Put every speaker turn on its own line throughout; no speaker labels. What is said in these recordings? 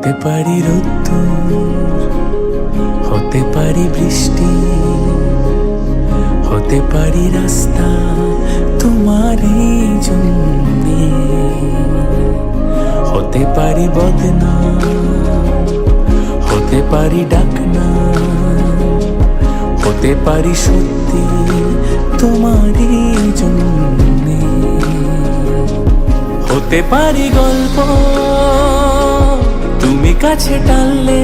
হতে পারি রোদ্দুর, হতে পারি বৃষ্টি, হতে পারি রাস্তা তোমারই জন্যে, হতে পারি বদনাম, হতে পারি ডাকনা, হতে পারি সত্যি তোমারই জন্যে, হতে পারি গল্প তুমি কাছে টানলে,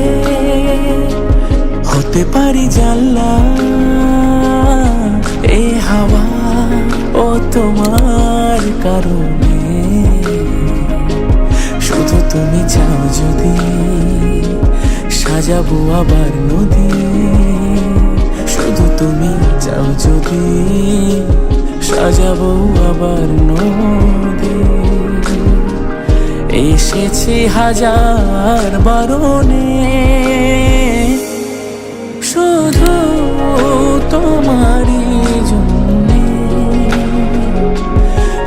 হতে পারি জানলা এই হাওয়া ও তোমার কারণে, শুধু তুমি চাও যদি সাজাবো আবার নদী, শুধু তুমি চাও যদি সাজাবো আবার নদী। এসেছি হাজার বারণে শুধু তোমারই জন্যে,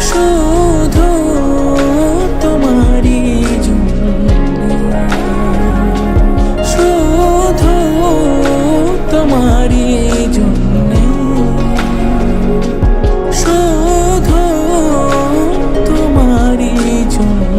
শুধু তোমারই জন্যে, শুধু তোমারই জন্যে, শুধু তোমারই জন্যে।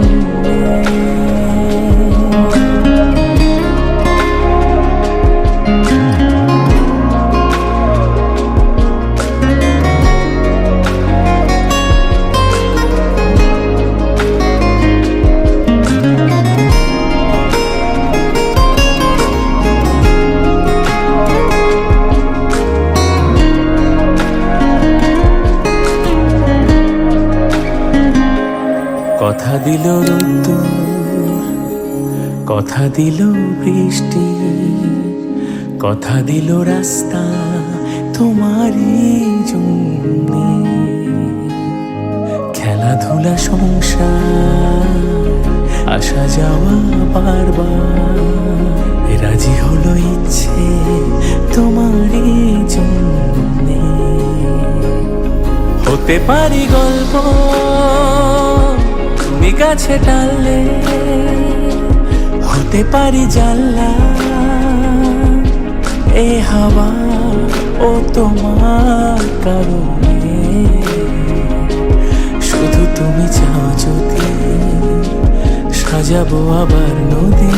কথা দিল রোদ্দুর, কথা দিল বৃষ্টি, কথা দিল রাস্তা তোমারই জন্যে, খেলাধুলা সংসার আসা যাওয়া বারবার, রাজি হলো ইচ্ছে তোমারই জন্যে, হতে পারি গল্প তুমি কাছে টানলে, হতে পারি জানলা এ হাওয়া ও তোমার কারণে, শুধু তুমি চাও যদি সাজাবো আবার নদী,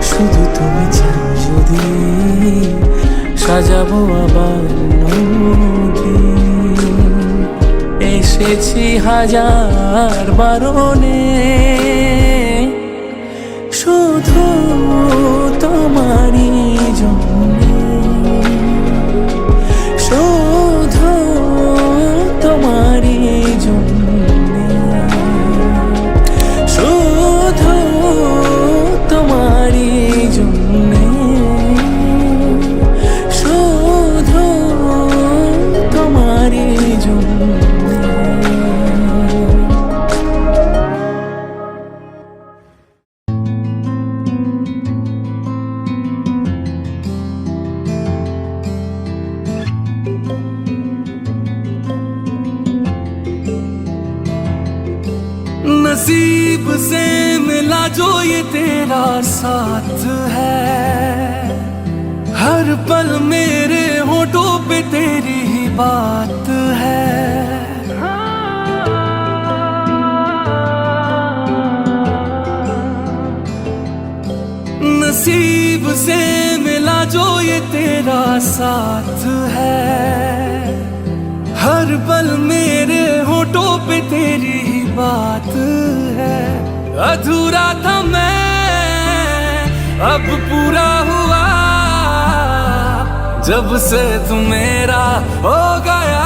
শুধু তুমি চাও যদি সাজাবো আবার নদী। এসেছি হাজার বারণে শুধু তোমারই জন্যে, শুধু তোমারই জন্যে, শুধু তোমারই জন্যে, শুধু তোমারই জন্যে।
नसीब से मिला जो ये तेरा साथ है, हर पल मेरे होठों पे तेरी ही बात है, नसीब से मिला जो ये तेरा साथ है, हर पल मेरे होठों पे तेरी ही बात है, अधूरा था मैं अब पूरा हुआ, जब से तू मेरा हो गया